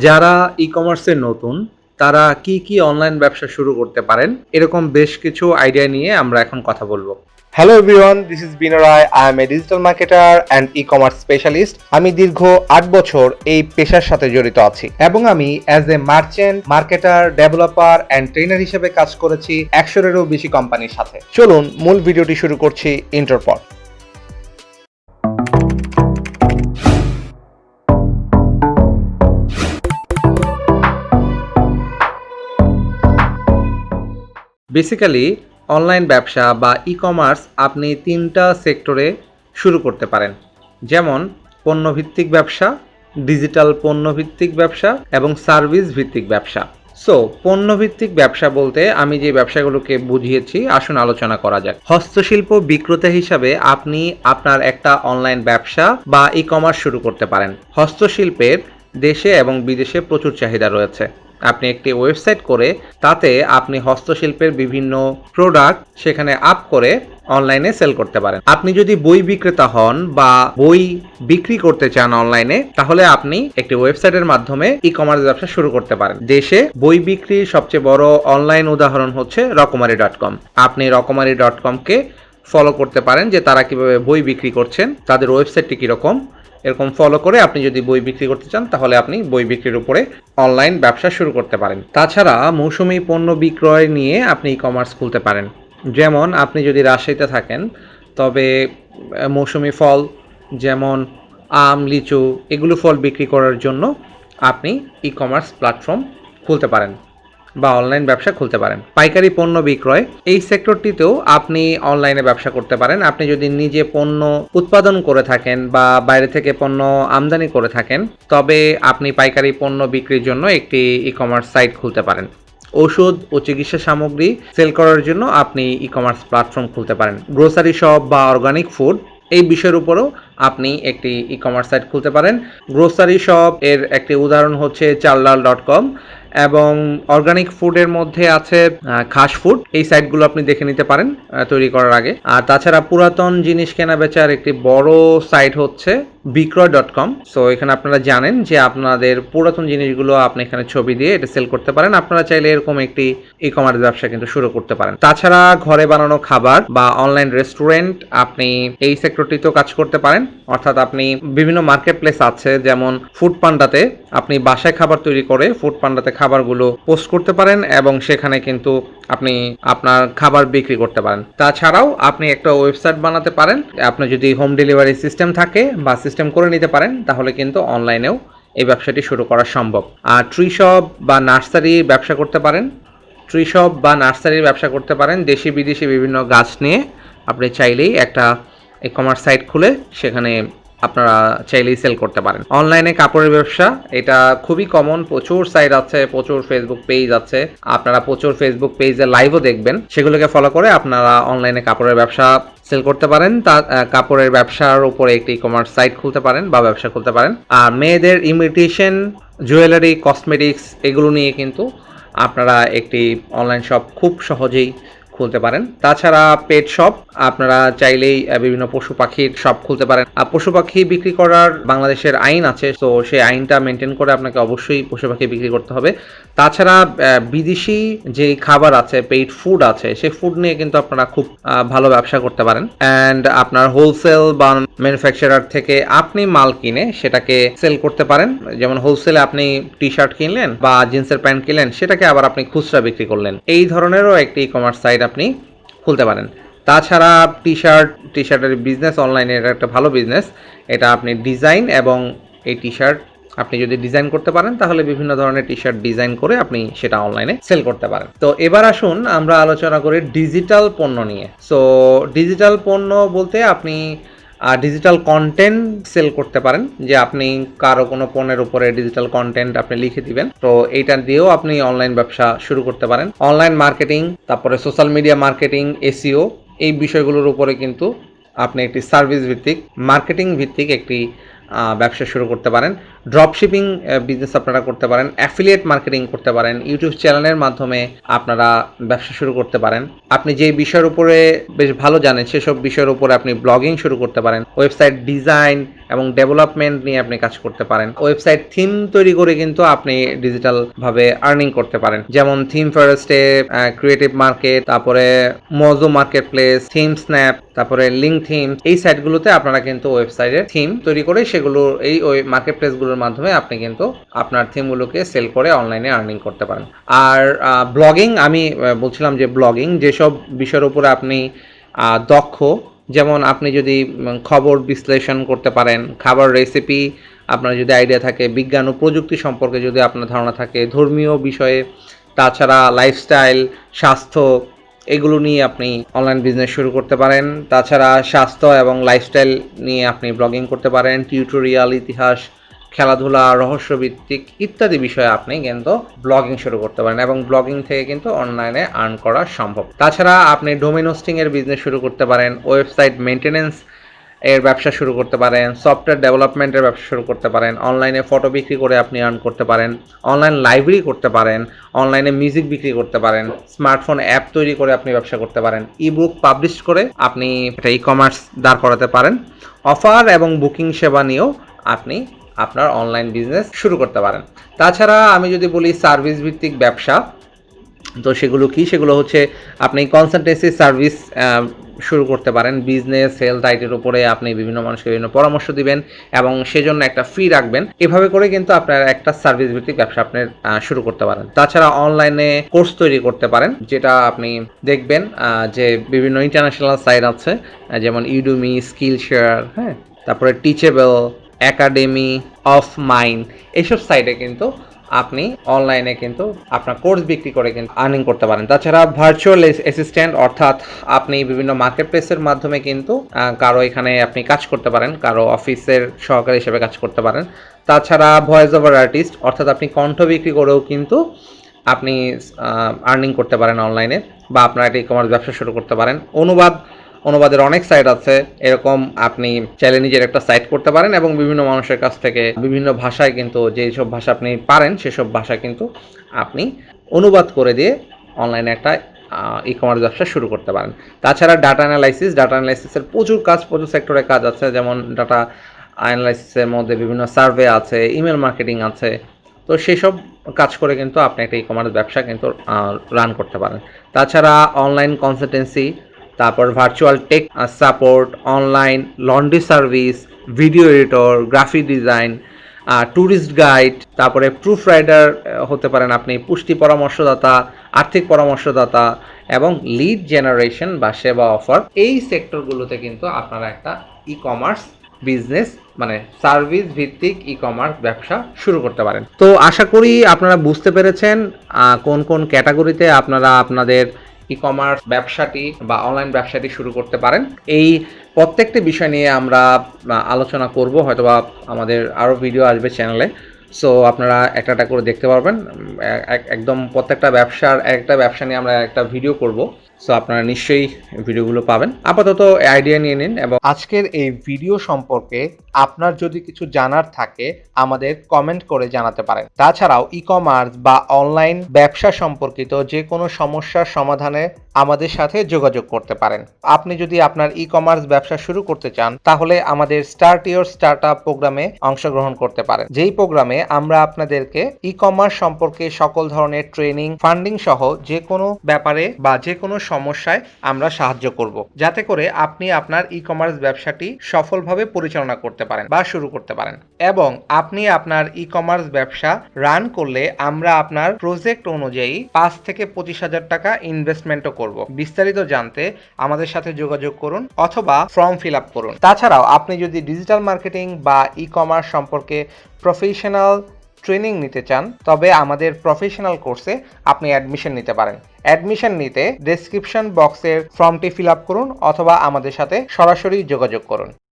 যারা ই-কমার্সে নতুন তারা কি অনলাইন ব্যবসা শুরু করতে পারেন এরকম বেশ কিছু আইডিয়া নিয়ে আমরা এখন কথা বলবো। Hello everyone, this is Binoy. I M A digital marketer and e commerce specialist. আমি দীর্ঘ 8 বছর এই পেশার সাথে জড়িত আছি এবং আমি as a merchant, marketer, developer and trainer হিসেবে কাজ করেছি 100-এরও বেশি কোম্পানির সাথে। চলুন মূল ভিডিওটি শুরু করছি ইন্ট্রোর পর। বেসিক্যালি অনলাইন ব্যবসা বা ই-কমার্স আপনি 3টা সেক্টরে শুরু করতে পারেন, যেমন পণ্যভিত্তিক ব্যবসা, ডিজিটাল পণ্যভিত্তিক ব্যবসা এবং সার্ভিস ভিত্তিক ব্যবসা। সো পণ্যভিত্তিক ব্যবসা বলতে আমি যে ব্যবসাগুলোকে বুঝিয়েছি আসুন আলোচনা করা যাক। হস্তশিল্প বিক্রেতা হিসাবে আপনি আপনার একটা অনলাইন ব্যবসা বা ই-কমার্স শুরু করতে পারেন। হস্তশিল্পের দেশে এবং বিদেশে প্রচুর চাহিদা রয়েছে। আপনি একটি ওয়েবসাইট করে তাতে আপনি হস্তশিল্পের বিভিন্ন প্রোডাক্ট সেখানে আপ করে অনলাইনে সেল করতে পারেন। আপনি যদি বই বিক্রেতা হন বা বই বিক্রি করতে চান অনলাইনে, তাহলে আপনি একটি ওয়েবসাইটের মাধ্যমে ই-কমার্স ব্যবসা শুরু করতে পারেন। দেশে বই বিক্রির সবচেয়ে বড় অনলাইন উদাহরণ হচ্ছে রকমারি.com। আপনি রকমারি.comকে ফলো করতে পারেন যে তারা কিভাবে বই বিক্রি করছেন, তাদের ওয়েবসাইটটি কীরকম, এরকম ফলো করে আপনি যদি বই বিক্রি করতে চান তাহলে আপনি বই বিক্রির উপরে অনলাইন ব্যবসা শুরু করতে পারেন। তাছাড়া মৌসুমি পণ্য বিক্রয় নিয়ে আপনি ই কমার্স খুলতে পারেন। যেমন আপনি যদি রাজশাহীতে থাকেন তবে মৌসুমি ফল যেমন আম, লিচু এগুলো ফল বিক্রি করার জন্য আপনি ই কমার্স প্ল্যাটফর্ম খুলতে পারেন বা অনলাইন ব্যবসা খুলতে পারেন। পাইকারি পণ্য বিক্রয় এই সেক্টরটিতেও আপনি অনলাইনে ব্যবসা করতে পারেন। আপনি যদি নিজে পণ্য উৎপাদন করে থাকেন বা বাইরে থেকে পণ্য আমদানি করে থাকেন তবে আপনি পাইকারি পণ্য বিক্রির জন্য একটি ই কমার্স সাইট খুলতে পারেন। ওষুধ ও চিকিৎসা সামগ্রী সেল করার জন্য আপনি ই কমার্স প্ল্যাটফর্ম খুলতে পারেন। গ্রোসারি শপ বা অর্গানিক ফুড এই বিষয়ের উপরও আপনি একটি ই কমার্স সাইট খুলতে পারেন। গ্রোসারি শপ এর একটি উদাহরণ হচ্ছে চালডাল.com এবং অর্গানিক ফুডের মধ্যে আছে খাস ফুড। এই সাইটগুলো আপনি দেখে নিতে পারেন তৈরি করার আগে। আর তাছাড়া পুরাতন জিনিস কেনা বেচার একটি বড় সাইট হচ্ছে বিক্রয়.com। সো এখানে আপনারা জানেন যে আপনাদের পুরাতন জিনিসগুলো আপনি এখানে ছবি দিয়ে এটা সেল করতে পারেন। আপনারা চাইলে এরকম একটি ই কমার্স ব্যবসা কিন্তু শুরু করতে পারেন। তাছাড়া ঘরে বানানো খাবার বা অনলাইন রেস্টুরেন্ট আপনি এই সেক্টরটিতেও কাজ করতে পারেন। অর্থাৎ আপনি বিভিন্ন মার্কেট প্লেস আছে, যেমন ফুড পান্ডাতে আপনি বাসায় খাবার তৈরি করে ফুড পান্ডাতে খাবারগুলো পোস্ট করতে পারেন এবং সেখানে কিন্তু আপনি আপনার খাবার বিক্রি করতে পারেন। তাছাড়াও আপনি একটা ওয়েবসাইট বানাতে পারেন। আপনার যদি হোম ডেলিভারি সিস্টেম থাকে বা সিস্টেম করে নিতে পারেন তাহলে কিন্তু অনলাইনেও এই ব্যবসাটি শুরু করা সম্ভব। আর ট্রি শপ বা নার্সারির ব্যবসা করতে পারেন। ট্রি শপ বা নার্সারির ব্যবসা করতে পারেন। দেশি বিদেশি বিভিন্ন গাছ নিয়ে আপনি চাইলেই একটা ই কমার্স সাইট খুলে সেখানে আপনারা চাইলেই সেল করতে পারেন। অনলাইনে কাপড়ের ব্যবসা এটা খুবই কমন, প্রচুর সাইট আছে, প্রচুর ফেসবুক পেজ আছে। আপনারা প্রচুর ফেসবুক পেজে লাইভও দেখবেন, সেগুলোকে ফলো করে আপনারা অনলাইনে কাপড়ের ব্যবসা সেল করতে পারেন। তা কাপড়ের ব্যবসার উপরে একটি ই কমার্স সাইট খুলতে পারেন বা ব্যবসা খুলতে পারেন। আর মেয়েদের ইমিটেশন জুয়েলারি, কসমেটিক্স এগুলো নিয়ে কিন্তু আপনারা একটি অনলাইন শপ খুব সহজেই খুলতে পারেন। তাছাড়া পেট শপ আপনারা চাইলেই বিভিন্ন পশু পাখির শপ খুলতে পারেন। আর পশু পাখি বিক্রি করার বাংলাদেশের আইন আছে, তো সেই আইনটা মেনটেন করে আপনাকে অবশ্যই পশু পাখি বিক্রি করতে হবে। তাছাড়া বিদেশি যে খাবার আছে, পেট ফুড আছে, সেই ফুড নিয়ে কিন্তু আপনারা খুব ভালো ব্যবসা করতে পারেন। অ্যান্ড আপনার হোলসেল বা ম্যানুফ্যাকচারার থেকে আপনি মাল কিনে সেটাকে সেল করতে পারেন। যেমন হোলসেলে আপনি টি শার্ট কিনলেন বা জিন্সের প্যান্ট কিনলেন, সেটাকে আবার আপনি খুচরা বিক্রি করলেন। এই ধরনেরও একটি ই কমার্স সাইট আপনি খুলতে পারেন। তাছাড়া টি শার্টের বিজনেস অনলাইনের একটা ভালো বিজনেস। এটা আপনি ডিজাইন এবং এই টি শার্ট আপনি যদি ডিজাইন করতে পারেন তাহলে বিভিন্ন ধরনের টি শার্ট ডিজাইন করে আপনি সেটা অনলাইনে সেল করতে পারেন। তো এবার আসুন আমরা আলোচনা করি ডিজিটাল পণ্য নিয়ে। সো ডিজিটাল পণ্য বলতে আপনি ডিজিটাল কন্টেন্ট সেল করতে পারেন, যে আপনি কারো কোনো পণ্যের উপরে ডিজিটাল কন্টেন্ট আপনি লিখে দিবেন। তো এইটা দিয়েও আপনি অনলাইন ব্যবসা শুরু করতে পারেন। অনলাইন মার্কেটিং, তারপরে সোশ্যাল মিডিয়া মার্কেটিং, এসইও এই বিষয়গুলোর উপরে কিন্তু আপনি একটি সার্ভিস ভিত্তিক, মার্কেটিং ভিত্তিক একটি ব্যবসা শুরু করতে পারেন। ড্রপশিপিং বিজনেস আপনারা করতে পারেন। অ্যাফিলিয়েট মার্কেটিং করতে পারেন। ইউটিউব চ্যানেলের মাধ্যমে আপনারা ব্যবসা শুরু করতে পারেন। আপনি যে বিষয়ের উপরে বেশ ভালো জানেন সেসব বিষয়ের উপরে আপনি ব্লগিং শুরু করতে পারেন। ওয়েবসাইট ডিজাইন, এবং ডেভেলপমেন্ট নিয়ে আপনি কাজ করতে পারেন। ওয়েবসাইট থিম তৈরি করে কিন্তু আপনি ডিজিটাল ভাবে আর্নিং করতে পারেন, যেমন থিম ফরেস্টে, ক্রিয়েটিভ মার্কেট, তারপরে মজো মার্কেট প্লেস, থিম স্ন্যাপ, তারপরে লিঙ্ক থিম, এই সাইটগুলোতে আপনারা কিন্তু ওয়েবসাইটের থিম তৈরি করে সেগুলো এই ওই মার্কেট প্লেসগুলোর মাধ্যমে আপনি কিন্তু আপনার থিমগুলোকে সেল করে অনলাইনে আর্নিং করতে পারেন। আর ব্লগিং, আমি বলছিলাম যে ব্লগিং যেসব বিষয়ের উপরে আপনি দক্ষ, যেমন আপনি যদি খবর বিশ্লেষণ করতে পারেন, খাবার রেসিপি আপনার যদি আইডিয়া থাকে, বিজ্ঞান ও প্রযুক্তি সম্পর্কে যদি আপনার ধারণা থাকে, ধর্মীয় বিষয়ে, তাছাড়া লাইফস্টাইল, স্বাস্থ্য, এগুলো নিয়ে আপনি অনলাইন বিজনেস শুরু করতে পারেন। তাছাড়া স্বাস্থ্য এবং লাইফস্টাইল নিয়ে আপনি ব্লগিং করতে পারেন, টিউটোরিয়াল, ইতিহাস, খেলাধুলা, রহস্যভিত্তিক ইত্যাদি বিষয়ে আপনি কিন্তু ব্লগিং শুরু করতে পারেন এবং ব্লগিং থেকে কিন্তু অনলাইনে আর্ন করা সম্ভব। তাছাড়া আপনি ডোমেন হোস্টিং এর বিজনেস শুরু করতে পারেন, ওয়েবসাইট মেইনটেনেন্স এর ব্যবসা শুরু করতে পারেন, সফটওয়্যার ডেভেলপমেন্টের ব্যবসা শুরু করতে পারেন, অনলাইনে ফটো বিক্রি করে আপনি আর্ন করতে পারেন, অনলাইন লাইব্রেরি করতে পারেন, অনলাইনে মিউজিক বিক্রি করতে পারেন, স্মার্টফোন অ্যাপ তৈরি করে আপনি ব্যবসা করতে পারেন, ইবুক পাবলিশ করে আপনি একটা ই কমার্স দাঁড় করাতে পারেন, অফার এবং বুকিং সেবা নিয়েও আপনি আপনার অনলাইন বিজনেস শুরু করতে পারেন। তাছাড়া আমি যদি বলি সার্ভিস ভিত্তিক ব্যবসা, তো সেগুলো কি? সেগুলো হচ্ছে আপনি কনসালটেন্সি সার্ভিস শুরু করতে পারেন, বিজনেস হেলথ আইটির উপরে আপনি বিভিন্ন মানুষকে বিভিন্ন পরামর্শ দিবেন এবং সেজন্য একটা ফি রাখবেন। এভাবে করে কিন্তু আপনার একটা সার্ভিস ভিত্তিক ব্যবসা আপনি শুরু করতে পারেন। তাছাড়া অনলাইনে কোর্স তৈরি করতে পারেন, যেটা আপনি দেখবেন যে বিভিন্ন ইন্টারন্যাশনাল সাইট আছে, যেমন ইউডুমি, স্কিল শেয়ার, হ্যাঁ, তারপরে টিচেবল, একাডেমি অফ মাইন্ড, এইসব সাইটে কিন্তু আপনি অনলাইনে কিন্তু আপনার কোর্স বিক্রি করে কিন্তু আর্নিং করতে পারেন। তাছাড়া ভার্চুয়াল অ্যাসিস্ট্যান্ট, অর্থাৎ আপনি বিভিন্ন মার্কেট প্লেসের মাধ্যমে কিন্তু কারো এখানে আপনি কাজ করতে পারেন, কারো অফিসের সহকারী হিসেবে কাজ করতে পারেন। তাছাড়া ভয়েস ওভার আর্টিস্ট, অর্থাৎ আপনি কণ্ঠ বিক্রি করেও কিন্তু আপনি আর্নিং করতে পারেন অনলাইনে, বা আপনার একটা ই কমার্স ব্যবসা শুরু করতে পারেন। অনুবাদের অনেক সাইট আছে, এরকম আপনি চাইলে নিজের একটা সাইট করতে পারেন এবং বিভিন্ন মানুষের কাছ থেকে বিভিন্ন ভাষায় কিন্তু যেসব ভাষা আপনি পারেন সেসব ভাষা কিন্তু আপনি অনুবাদ করে দিয়ে অনলাইনে একটা ই কমার্স ব্যবসা শুরু করতে পারেন। তাছাড়া ডাটা অ্যানালাইসিসের প্রচুর সেক্টরে কাজ আছে, যেমন ডাটা অ্যানালাইসিসের মধ্যে বিভিন্ন সার্ভে আছে, ইমেল মার্কেটিং আছে। তো সেসব কাজ করে কিন্তু আপনি একটা ই কমার্স ব্যবসা কিন্তু রান করতে পারেন। তাছাড়া অনলাইন কনসালটেন্সি, তারপর virtual take support, online laundry service, video editor, graphic design, tourist guide, তারপরে প্রুফ রাইডার হতে পারেন আপনি, পুষ্টি পরামর্শদাতা, আর্থিক পরামর্শদাতা এবং লিড জেনারেশন বা সেবা অফার, এই সেক্টরগুলোতে কিন্তু আপনারা একটা ই কমার্স বিজনেস মানে সার্ভিস ভিত্তিক ই কমার্স ব্যবসা শুরু করতে পারেন। তো আশা করি আপনারা বুঝতে পেরেছেন কোন কোন ক্যাটাগরিতে আপনারা আপনাদের ই কমার্স ব্যবসাটি বা অনলাইন ব্যবসাটি শুরু করতে পারেন। এই প্রত্যেকটি বিষয় নিয়ে আমরা আলোচনা করব, হয়তোবা আমাদের আরও ভিডিও আসবে চ্যানেলে। সো আপনারা একটা একটা করে দেখতে পারবেন, একদম প্রত্যেকটা ব্যবসা নিয়ে আমরা একটা ভিডিও করব। সো আপনারা নিশ্চয়ই ভিডিওগুলো পাবেন। আপাতত আইডিয়া নিয়ে নিন এবং আজকের এই ভিডিও সম্পর্কে আপনার যদি কিছু জানার থাকে আমাদের কমেন্ট করে জানাতে পারেন। তাছাড়াও ই কমার্স বা অনলাইন ব্যবসা সম্পর্কিত যে কোনো সমস্যার সমাধানে আমাদের সাথে যোগাযোগ করতে পারেন। আপনি যদি আপনার ই কমার্স ব্যবসা শুরু করতে চান তাহলে আমাদের স্টার্ট ইওর স্টার্টআপ প্রোগ্রামে অংশগ্রহণ করতে পারেন, যেই প্রোগ্রামে আমরা আপনাদেরকে ই কমার্স সম্পর্কে সকল ধরনের ট্রেনিং, ফান্ডিং সহ যে কোনো ব্যাপারে বা যে কোনো সমস্যায় আমরা সাহায্য করব, যাতে করে আপনি আপনার ই কমার্স ব্যবসাটি সফলভাবে পরিচালনা করতে পারেন বা শুরু করতে পারেন। এবং আপনি আপনার ই কমার্স ব্যবসা রান করলে আমরা আপনার প্রজেক্ট অনুযায়ী 5 থেকে 25,000 টাকা ইনভেস্টমেন্টও করব। বিস্তারিত জানতে আমাদের সাথে যোগাযোগ করুন অথবা ফর্ম ফিল আপ করুন। তাছাড়াও আপনি যদি ডিজিটাল মার্কেটিং বা ই কমার্স সম্পর্কে প্রফেশনাল ট্রেনিং নিতে চান তবে আমাদের প্রফেশনাল কোর্সে আপনি অ্যাডমিশন নিতে পারেন। অ্যাডমিশন নিতে ডেসক্রিপশন বক্সের ফর্মটি ফিল আপ করুন অথবা আমাদের সাথে সরাসরি যোগাযোগ করুন।